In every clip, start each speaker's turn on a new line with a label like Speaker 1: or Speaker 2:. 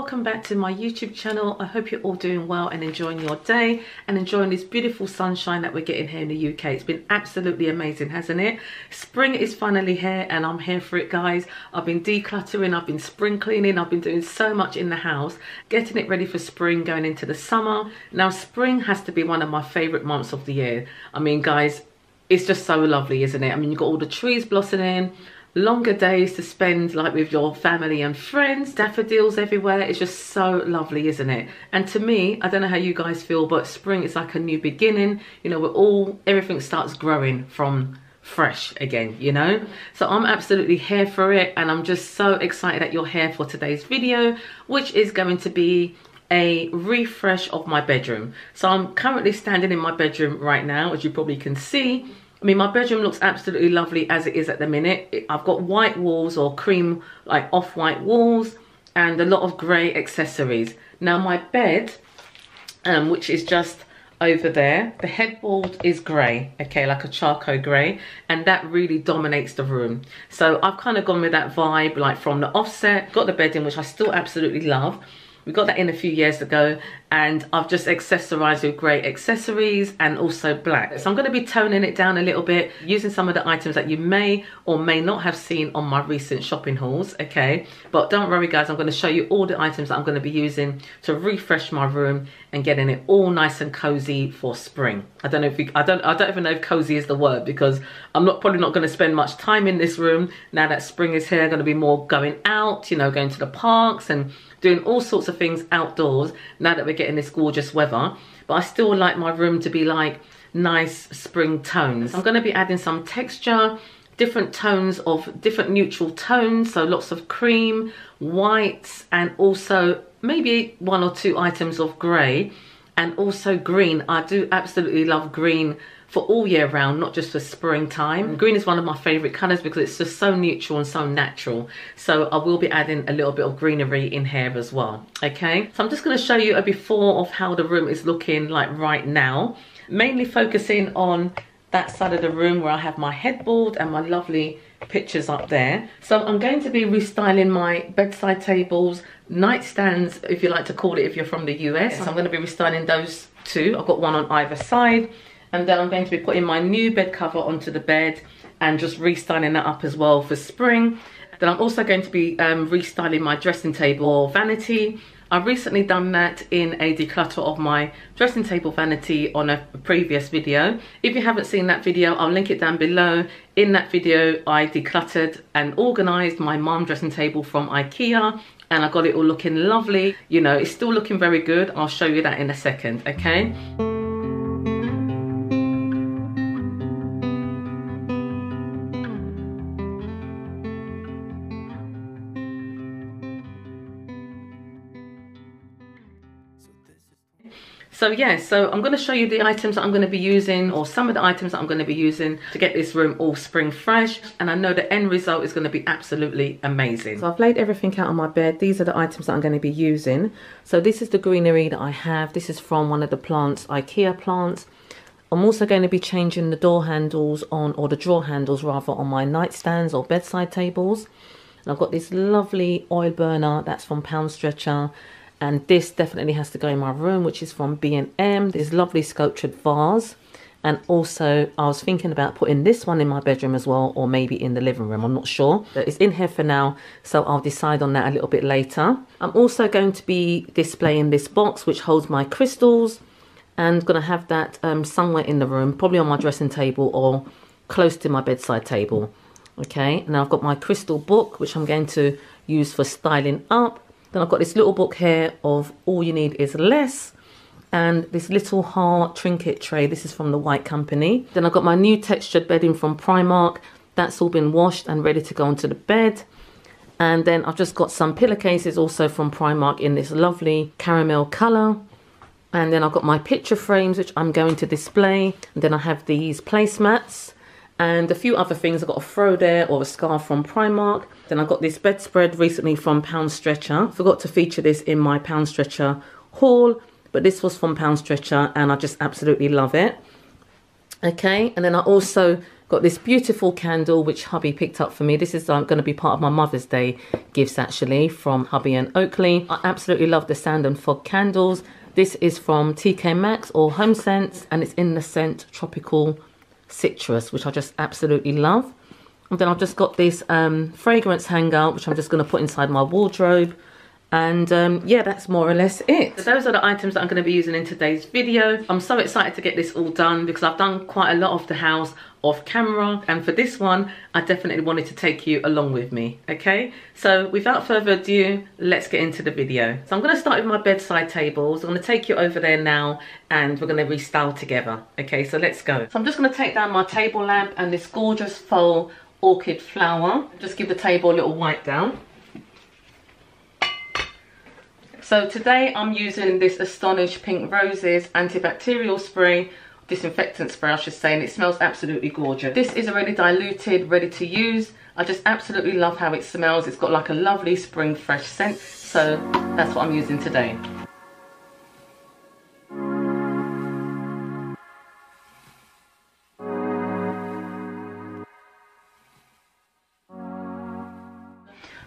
Speaker 1: welcome back to my YouTube channel. I hope you're all doing well and enjoying your day and enjoying this beautiful sunshine that we're getting here in the UK. It's been absolutely amazing, hasn't it? Spring is finally here and I'm here for it, guys. I've been decluttering, I've been spring cleaning, I've been doing so much in the house, getting it ready for spring, going into the summer. Now spring has to be one of my favorite months of the year. I mean, guys, it's just so lovely, isn't it? I mean, you've got all the trees blossoming, longer days to spend like with your family and friends, daffodils everywhere. It's just so lovely, isn't it? And to me, I don't know how you guys feel, but spring is like a new beginning. You know, everything starts growing from fresh again, you know? So I'm absolutely here for it, and I'm just so excited that you're here for today's video, which is going to be a refresh of my bedroom. So I'm currently standing in my bedroom right now, as you probably can see. I mean, my bedroom looks absolutely lovely as it is at the minute. I've got white walls, or cream, like off-white walls, and a lot of grey accessories. Now my bed, which is just over there, the headboard is grey, okay, like a charcoal grey, and that really dominates the room. So I've kind of gone with that vibe, like from the offset. Got the bed in, which I still absolutely love. We got that in a few years ago, and I've just accessorized with grey accessories and also black. So I'm going to be toning it down a little bit, using some of the items that you may or may not have seen on my recent shopping hauls, okay? But don't worry, guys, I'm going to show you all the items that I'm going to be using to refresh my room and getting it all nice and cozy for spring. I don't even know if cozy is the word, because I'm probably not going to spend much time in this room now that spring is here. I'm going to be more going out, you know, going to the parks and doing all sorts of things outdoors now that we're getting this gorgeous weather. But I still like my room to be like nice spring tones. I'm going to be adding some texture, different tones of different neutral tones, so lots of cream, whites, and also maybe one or two items of grey, and also green. I do absolutely love green for all year round, not just for springtime. Green is one of my favorite colors because it's just so neutral and so natural. So I will be adding a little bit of greenery in here as well, okay? So I'm just going to show you a before of how the room is looking like right now, mainly focusing on that side of the room where I have my headboard and my lovely pictures up there. So I'm going to be restyling my bedside tables, nightstands, if you like to call it if you're from the US. So I'm going to be restyling those two. I've got one on either side. And then I'm going to be putting my new bed cover onto the bed and just restyling that up as well for spring. Then I'm also going to be restyling my dressing table or vanity. I've recently done that in a declutter of my dressing table vanity on a previous video. If you haven't seen that video, I'll link it down below. In that video, I decluttered and organised my mum dressing table from IKEA, and I got it all looking lovely. You know, it's still looking very good. I'll show you that in a second, okay? So yeah, so I'm going to show you the items that I'm going to be using, or some of the items that I'm going to be using to get this room all spring fresh, and I know the end result is going to be absolutely amazing. So I've laid everything out on my bed. These are the items that I'm going to be using. So this is the greenery that I have. This is from one of the plants, IKEA plants. I'm also going to be changing the door handles on, or the drawer handles rather, on my nightstands or bedside tables. And I've got this lovely oil burner that's from Pound Stretcher. And this definitely has to go in my room, which is from B&M. This lovely sculptured vase. And also, I was thinking about putting this one in my bedroom as well, or maybe in the living room. I'm not sure. But it's in here for now, so I'll decide on that a little bit later. I'm also going to be displaying this box, which holds my crystals. And going to have that somewhere in the room, probably on my dressing table or close to my bedside table. Okay, now I've got my crystal book, which I'm going to use for styling up. Then I've got this little book here of All You Need Is Less, and this little heart trinket tray. This is from the White Company. Then I've got my new textured bedding from Primark. That's all been washed and ready to go onto the bed. And then I've just got some pillowcases also from Primark in this lovely caramel colour. And then I've got my picture frames, which I'm going to display. And then I have these placemats and a few other things. I've got a throw there, or a scarf from Primark. Then I got this bedspread recently from Pound Stretcher. Forgot to feature this in my Pound Stretcher haul, but this was from Pound Stretcher and I just absolutely love it. Okay, and then I also got Got this beautiful candle which hubby picked up for me. This is going to be part of my Mother's Day gifts actually, from hubby and Oakley. I absolutely love the sand and fog candles. This is from TK Maxx or Home Sense, and it's in the scent Tropical Citrus, which I just absolutely love. And then I've just got this fragrance hanger, which I'm just going to put inside my wardrobe. And yeah, that's more or less it. So those are the items that I'm going to be using in today's video. I'm so excited to get this all done because I've done quite a lot of the house off camera, and for this one I definitely wanted to take you along with me. Okay, so without further ado, let's get into the video. So I'm going to start with my bedside tables. I'm going to take you over there now and we're going to restyle together. Okay, so let's go. So I'm just going to take down my table lamp and this gorgeous faux orchid flower. Just give the table a little wipe down. So today I'm using this Astonishing Pink Roses antibacterial spray, disinfectant spray I should say, and it smells absolutely gorgeous. This is already diluted, ready to use. I just absolutely love how it smells. It's got like a lovely spring fresh scent, so that's what I'm using today.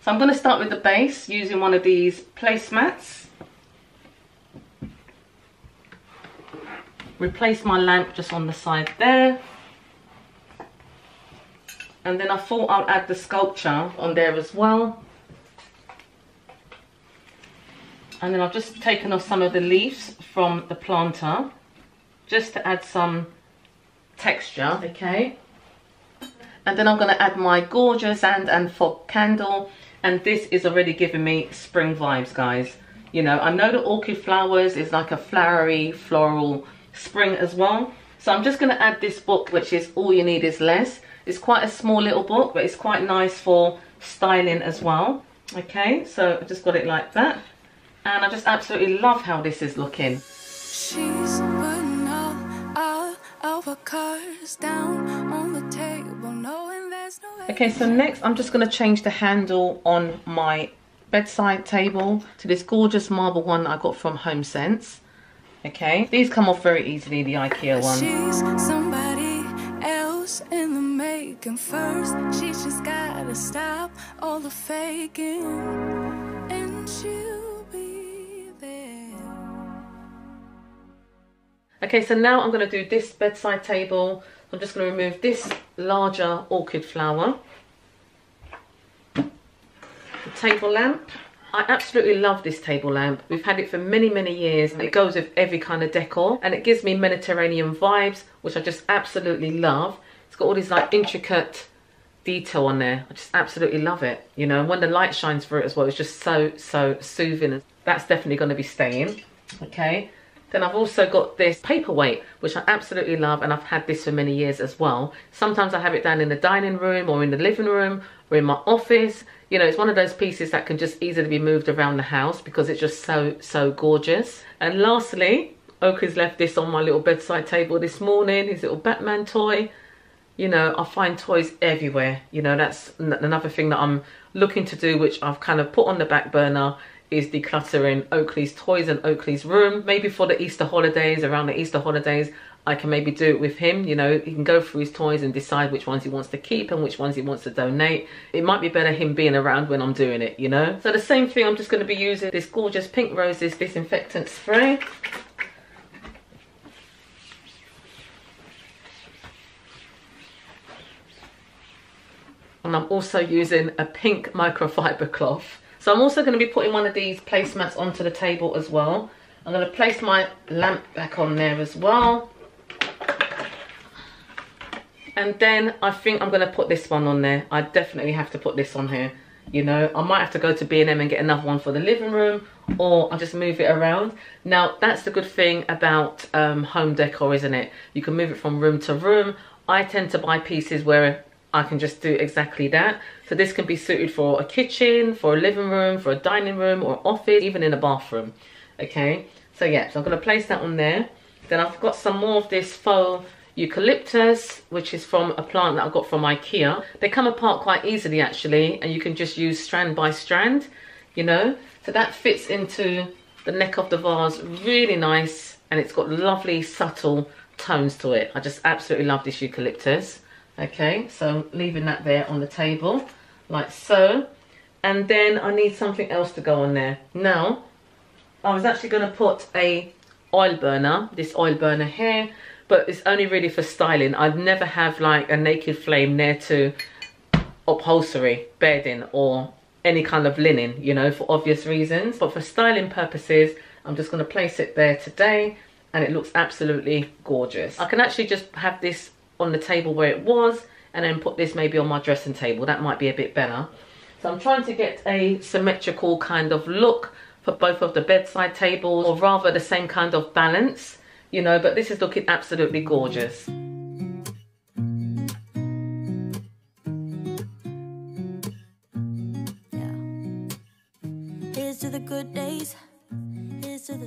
Speaker 1: So I'm going to start with the base using one of these placemats. Replace my lamp just on the side there. And then I thought I'll add the sculpture on there as well. And then I've just taken off some of the leaves from the planter just to add some texture, okay? And then I'm going to add my gorgeous sand and fog candle. And this is already giving me spring vibes, guys. You know, I know the orchid flowers is like a flowery, floral spring as well. So I'm just going to add this book, which is All You Need Is Less. It's quite a small little book, but it's quite nice for styling as well. Okay, so I just got it like that. And I just absolutely love how this is looking.
Speaker 2: She's putting all of her cards down on the table, knowing there's no way.
Speaker 1: Okay, so next I'm just going to change the handle on my bedside table to this gorgeous marble one that I got from Home Sense. Okay, these come off very easily, the IKEA one.
Speaker 2: She's somebody else in the making. First, she's just gotta stop all the faking, and she'll be there.
Speaker 1: Okay, so now I'm going to do this bedside table. I'm just going to remove this larger orchid flower. The table lamp. I absolutely love this table lamp. We've had it for many, many years, and it goes with every kind of decor, and it gives me Mediterranean vibes, which I just absolutely love. It's got all these like intricate detail on there. I just absolutely love it, you know, and when the light shines through it as well, it's just so soothing. That's definitely going to be staying. Okay, then I've also got this paperweight, which I absolutely love, and I've had this for many years as well. Sometimes I have it down in the dining room or in the living room or in my office. You know, it's one of those pieces that can just easily be moved around the house because it's just so gorgeous. And lastly, Oakley's left this on my little bedside table this morning, his little Batman toy. You know, I find toys everywhere. You know, that's another thing that I'm looking to do, which I've kind of put on the back burner, is decluttering Oakley's toys and Oakley's room. Maybe for the Easter holidays, around the Easter holidays, I can maybe do it with him. You know, he can go through his toys and decide which ones he wants to keep and which ones he wants to donate. It might be better him being around when I'm doing it, you know. So the same thing, I'm just going to be using this gorgeous Pink Roses disinfectant spray. And I'm also using a pink microfiber cloth. So I'm also going to be putting one of these placemats onto the table as well. I'm going to place my lamp back on there as well. And then I think I'm going to put this one on there. I definitely have to put this on here. You know, I might have to go to B&M and get another one for the living room, or I'll just move it around. Now, that's the good thing about home decor, isn't it? You can move it from room to room. I tend to buy pieces where I can just do exactly that. So this can be suited for a kitchen, for a living room, for a dining room or office, even in a bathroom. Okay, so yeah, so I'm going to place that on there. Then I've got some more of this faux eucalyptus, which is from a plant that I got from IKEA. They come apart quite easily actually, and you can just use strand by strand, you know. So that fits into the neck of the vase really nice, and it's got lovely subtle tones to it. I just absolutely love this eucalyptus. Okay, so leaving that there on the table, like so. And then I need something else to go on there. Now, I was actually going to put a oil burner, this oil burner here, but it's only really for styling. I'd never have like a naked flame near to upholstery, bedding, or any kind of linen, you know, for obvious reasons. But for styling purposes, I'm just going to place it there today, and it looks absolutely gorgeous. I can actually just have this on the table where it was, and then put this maybe on my dressing table. That might be a bit better. So I'm trying to get a symmetrical kind of look for both of the bedside tables, or rather the same kind of balance, you know, but this is looking absolutely gorgeous.
Speaker 2: Here's to the good days.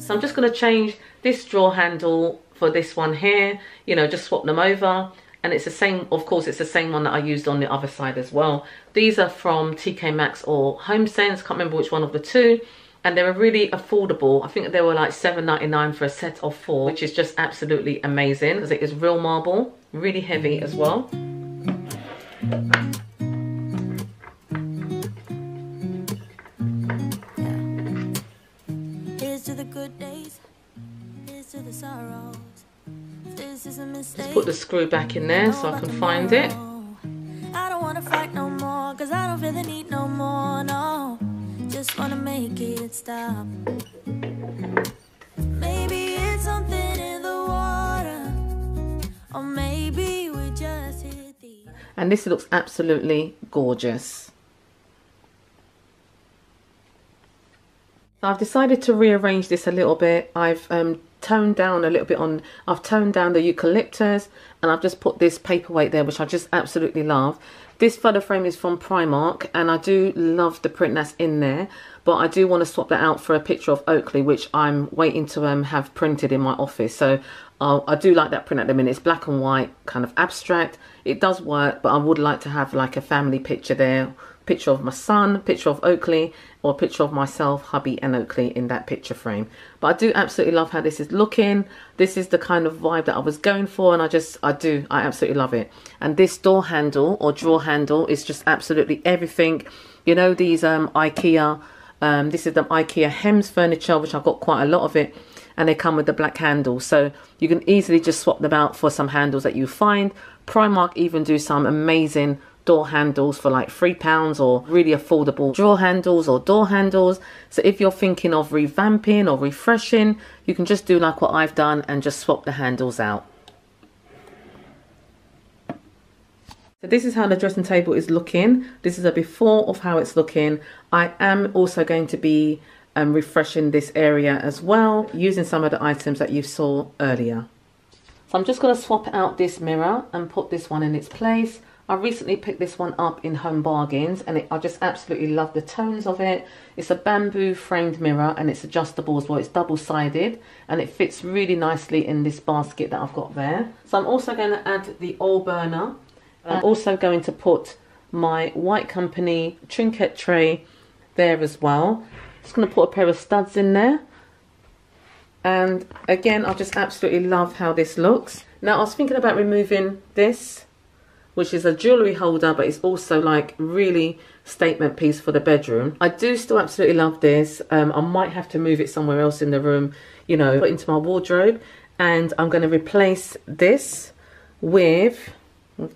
Speaker 1: So I'm just going to change this drawer handle for this one here, you know, just swap them over. And it's the same, of course, it's the same one that I used on the other side as well. These are from TK Maxx or HomeSense, can't remember which one of the two. And they were really affordable. I think they were like $7.99 for a set of 4, which is just absolutely amazing because it is real marble, really heavy as well.
Speaker 2: Here's to the good days. Here's to the sorrows. This is a mistake.
Speaker 1: Let's put the screw back in there so I can find it.
Speaker 2: I don't want to fight no more, cause I don't feel the need no more, no. Just want to make it stop. Maybe it's something in the water, or maybe we just hit the...
Speaker 1: And this looks absolutely gorgeous. So I've decided to rearrange this a little bit. I've toned down a little bit on, I've toned down the eucalyptus, and I've just put this paperweight there, which I just absolutely love. This photo frame is from Primark, and I do love the print that's in there, but I do want to swap that out for a picture of Oakley, which I'm waiting to have printed in my office. So I do like that print at the minute. It's black and white, kind of abstract. It does work, but I would like to have like a family picture there. Picture of my son, picture of Oakley, or a picture of myself, hubby and Oakley in that picture frame. But I do absolutely love how this is looking. This is the kind of vibe that I was going for, and I absolutely love it. And this door handle or drawer handle is just absolutely everything. You know, these IKEA, this is the IKEA Hems furniture, which I've got quite a lot of it, and they come with the black handle, so you can easily just swap them out for some handles that you find. Primark even do some amazing door handles for like £3, or really affordable drawer handles or door handles. So if you're thinking of revamping or refreshing, you can just do like what I've done and just swap the handles out. So this is how the dressing table is looking. This is a before of how it's looking. I am also going to be refreshing this area as well, using some of the items that you saw earlier. So I'm just going to swap out this mirror and put this one in its place. I recently picked this one up in Home Bargains, and I just absolutely love the tones of it. It's a bamboo framed mirror, and it's adjustable as well. It's double-sided, and it fits really nicely in this basket that I've got there. So I'm also going to add the oil burner. I'm also going to put my White Company trinket tray there as well. Just going to put a pair of studs in there. And again, I just absolutely love how this looks. Now, I was thinking about removing this, which is a jewellery holder, but it's also like really statement piece for the bedroom. I do still absolutely love this. I might have to move it somewhere else in the room, you know, put it into my wardrobe. And I'm going to replace this with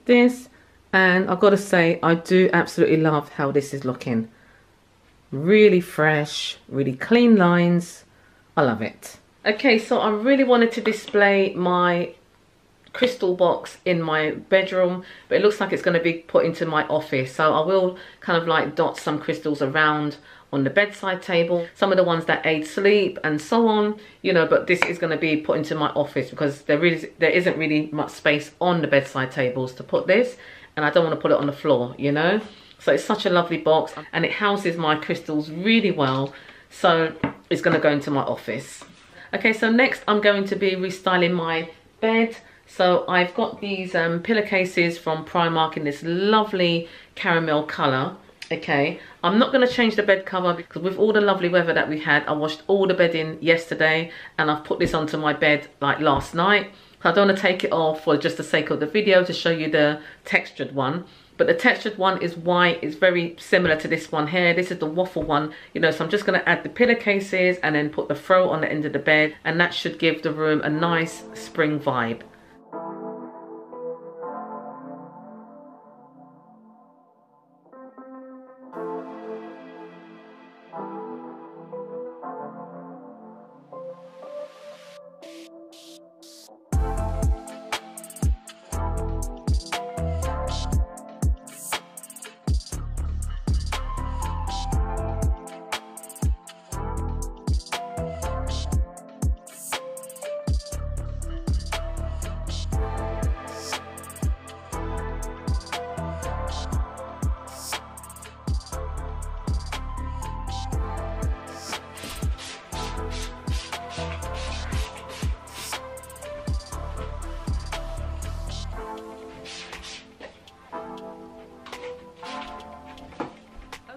Speaker 1: this. And I've got to say, I do absolutely love how this is looking. Really fresh, really clean lines. I love it. Okay, so I really wanted to display my crystal box in my bedroom, but it looks like it's going to be put into my office, so I will kind of like dot some crystals around on the bedside table, some of the ones that aid sleep and so on, you know, but this is going to be put into my office because there isn't really much space on the bedside tables to put this, and I don't want to put it on the floor, you know. So it's such a lovely box, and it houses my crystals really well, so it's going to go into my office. Okay, so next I'm going to be restyling my bed. So I've got these pillowcases from Primark in this lovely caramel colour. Okay, I'm not going to change the bed cover because with all the lovely weather that we had, I washed all the bedding yesterday, and I've put this onto my bed like last night. I don't want to take it off for just the sake of the video to show you the textured one. But the textured one is white. It's very similar to this one here. This is the waffle one, you know, so I'm just going to add the pillowcases and then put the throw on the end of the bed, and that should give the room a nice spring vibe.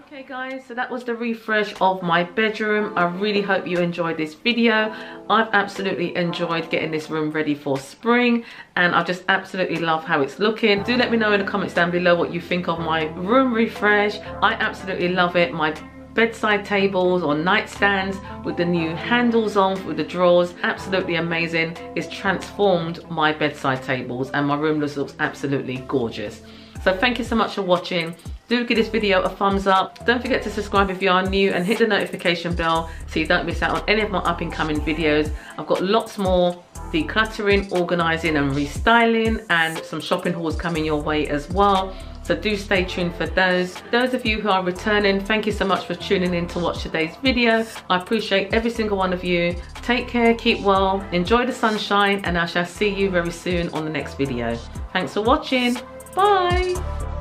Speaker 1: Okay guys, so that was the refresh of my bedroom. I really hope you enjoyed this video. I've absolutely enjoyed getting this room ready for spring, and I just absolutely love how it's looking. Do let me know in the comments down below what you think of my room refresh. I absolutely love it. My bedside tables or nightstands with the new handles on with the drawers, absolutely amazing. It's transformed my bedside tables and my room looks absolutely gorgeous. So thank you so much for watching. Do give this video a thumbs up. Don't forget to subscribe if you are new and hit the notification bell so you don't miss out on any of my up and coming videos. I've got lots more decluttering, organising and restyling, and some shopping hauls coming your way as well. So do stay tuned for those. Those of you who are returning, thank you so much for tuning in to watch today's video. I appreciate every single one of you. Take care, keep well, enjoy the sunshine, and I shall see you very soon on the next video. Thanks for watching. Bye.